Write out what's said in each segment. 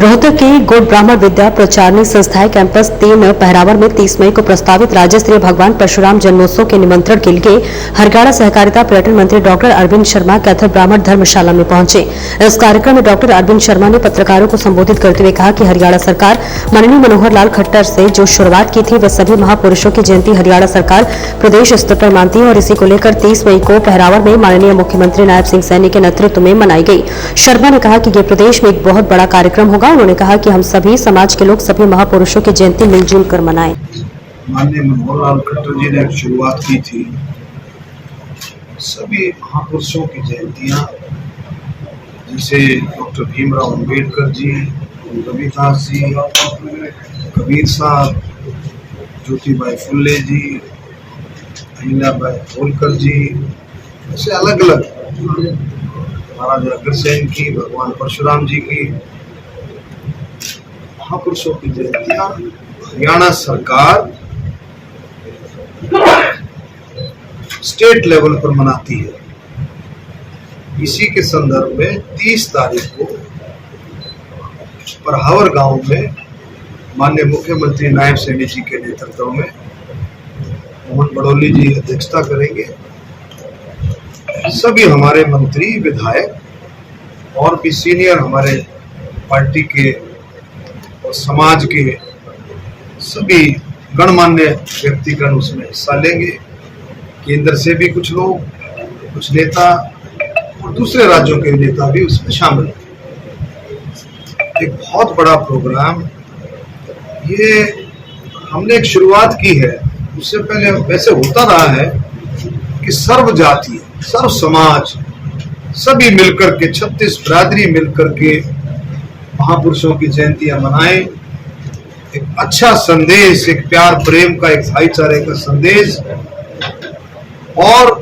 रोहतक के गुड़ ब्राह्मण विद्या प्रचारणी संस्थाएं कैंपस 3 पहरावर में 30 मई को प्रस्तावित राज्य स्तरीय भगवान परशुराम जन्मोत्सव के निमंत्रण के लिए हरियाणा सहकारिता पर्यटन मंत्री डॉक्टर अरविंद शर्मा कैथल ब्राह्मण धर्मशाला में पहुंचे। इस कार्यक्रम में डॉक्टर अरविंद शर्मा ने पत्रकारों को संबोधित करते हुए कहा कि हरियाणा सरकार माननीय मनोहर लाल खट्टर से जो शुरुआत की थी वह सभी महापुरुषों की जयंती हरियाणा सरकार प्रदेश स्तर पर मानती है और इसी को लेकर 30 मई को पहरावर में माननीय मुख्यमंत्री नायब सिंह सैनी के नेतृत्व में मनाई गई। शर्मा ने कहा कि ये प्रदेश में एक बहुत बड़ा कार्यक्रम होगा। उन्होंने कहा कि हम सभी समाज के लोग सभी महापुरुषों की जयंती मिलजुल कर मनाएं। माननीय मनोहर लाल खट्टर जी ने एक शुरुआत की थी, सभी महापुरुषों की जयंतियां, जैसे डॉक्टर भीमराव अंबेडकर जी, रविदास जी, कबीर साहब, ज्योतिबाई फुले जी, अहिल्याबाई होलकर जी, ऐसे अलग अलग, महाराजा अग्रसेन की, भगवान परशुराम जी की महापुरुषों की जयंतियां हरियाणा सरकार स्टेट लेवल पर मनाती है। इसी के संदर्भ में 30 तारीख को परहावर गांव में माननीय मुख्यमंत्री नायब सैनी जी के नेतृत्व में मोहन बड़ौली जी अध्यक्षता करेंगे। सभी हमारे मंत्री, विधायक और भी सीनियर हमारे पार्टी के और समाज के सभी गणमान्य व्यक्तिगण उसमें हिस्सा लेंगे। केंद्र से भी कुछ लोग, कुछ नेता और दूसरे राज्यों के नेता भी उसमें शामिल हैं। एक बहुत बड़ा प्रोग्राम ये हमने एक शुरुआत की है। उससे पहले वैसे होता रहा है कि सर्व जाति, सर्व समाज, सभी मिलकर के 36 बिरादरी मिलकर के महापुरुषों की जयंतियां मनाएं। एक अच्छा संदेश, एक प्यार प्रेम का, एक भाईचारे का संदेश, और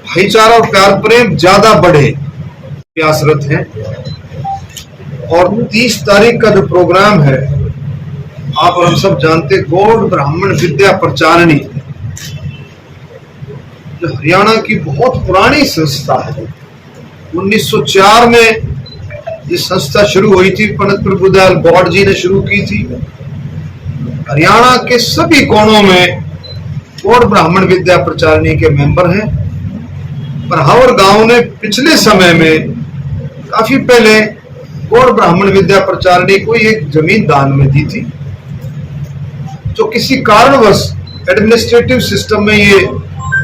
भाईचारा और प्यार प्रेम ज्यादा बढ़े, प्रयासरत हैं। और 30 तारीख का जो प्रोग्राम है, आप और हम सब जानते, गौड़ ब्राह्मण विद्या प्रचारणी, जो हरियाणा की बहुत पुरानी संस्था है। 1904 में ये संस्था शुरू हुई थी, पंडित प्रभुदयाल गौड़ जी ने शुरू की थी। हरियाणा के सभी कोनों में गौड़ ब्राह्मण विद्या प्रचारणी के मेंबर हैं। परहावर गांव ने पिछले समय में, काफी पहले, गौड़ ब्राह्मण विद्या प्रचारणी को एक जमीन दान में दी थी, जो किसी कारणवश एडमिनिस्ट्रेटिव सिस्टम में ये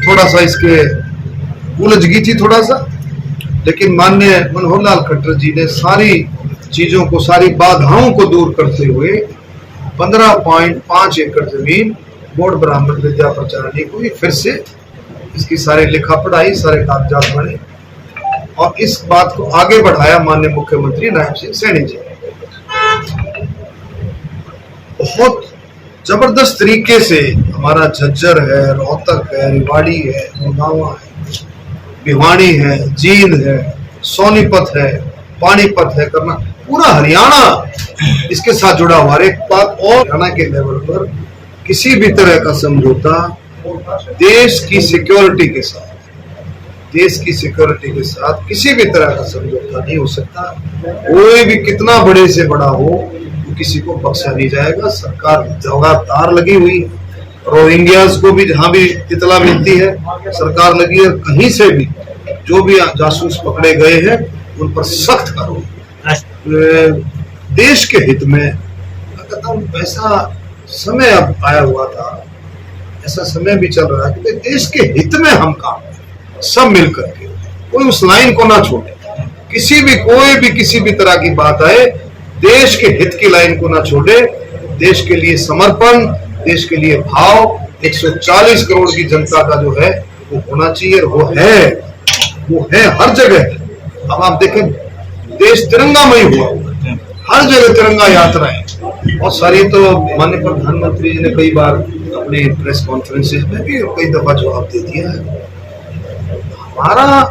थोड़ा सा इसके उलझ गई थी थोड़ा सा। लेकिन माननीय मनोहर लाल खट्टर जी ने सारी चीजों को, सारी बाधाओं को दूर करते हुए 15.5 एकड़ जमीन गौड़ ब्राह्मण विद्या प्रचारणी को फिर से इसकी सारी लिखा पढ़ाई, सारे कागजात बने और इस बात को आगे बढ़ाया माननीय मुख्यमंत्री नायब सिंह सैनी जी। बहुत जबरदस्त तरीके से हमारा झज्जर है, रोहतक है, रेवाड़ी है, मुंगावा है, भिवानी है, जींद है, सोनीपत है, पानीपत है, करना, पूरा हरियाणा इसके साथ जुड़ा हुआ। एक बात और, हरियाणा के लेवल पर किसी भी तरह का समझौता देश की सिक्योरिटी के साथ, देश की सिक्योरिटी के साथ किसी भी तरह का समझौता नहीं हो सकता। कोई भी कितना बड़े से बड़ा हो, तो किसी को बख्शा नहीं जाएगा। सरकार लगातार लगी हुई है। रोहिंग्यास को भी जहां भी इतला मिलती है, सरकार लगी है। कहीं से भी जो भी जासूस पकड़े गए हैं उन पर सख्त कार्रवाई। देश के हित में ऐसा समय अब आया हुआ था, ऐसा समय भी चल रहा है कि देश के हित में हम काम करें, सब मिलकर के। कोई उस लाइन को ना छोड़े, किसी भी, कोई भी किसी भी तरह की बात आए, देश के हित की लाइन को ना छोड़े। देश के लिए समर्पण, देश के लिए भाव 140 करोड़ की जनता का जो है वो होना चाहिए, वो है हर जगह। अब आप देखें, देश तिरंगामय हुआ, हर जगह तिरंगा यात्राएं, और सारी तो माननीय प्रधानमंत्री जी ने कई बार अपने प्रेस कॉन्फ्रेंसेस में भी कई दफा जवाब दे दिया है। हमारा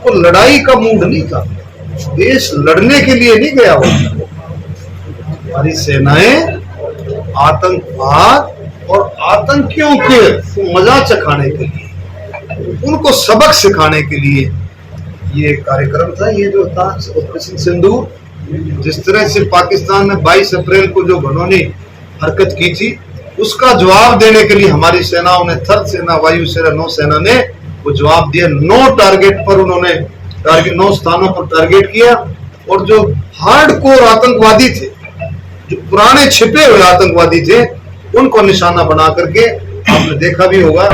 को लड़ाई का मूड नहीं था, देश लड़ने के लिए नहीं गया हुआ। हमारी सेनाएं आतंकवाद और आतंकियों के मजा चखाने के लिए, उनको सबक सिखाने के लिए ये कार्यक्रम था। ये जो था ऑपरेशन सिंदूर, जिस तरह से पाकिस्तान ने 22 अप्रैल को जो घिनौनी हरकत की थी, उसका जवाब देने के लिए हमारी सेनाओं ने, थर्ड सेना, वायु सेना, नौसेना ने वो जवाब दिया। 9 टारगेट पर उन्होंने 9 स्थानों पर टारगेट किया, और जो हार्डकोर आतंकवादी थे, जो पुराने छिपे हुए आतंकवादी थे, उनको निशाना बना करके आपने देखा भी होगा।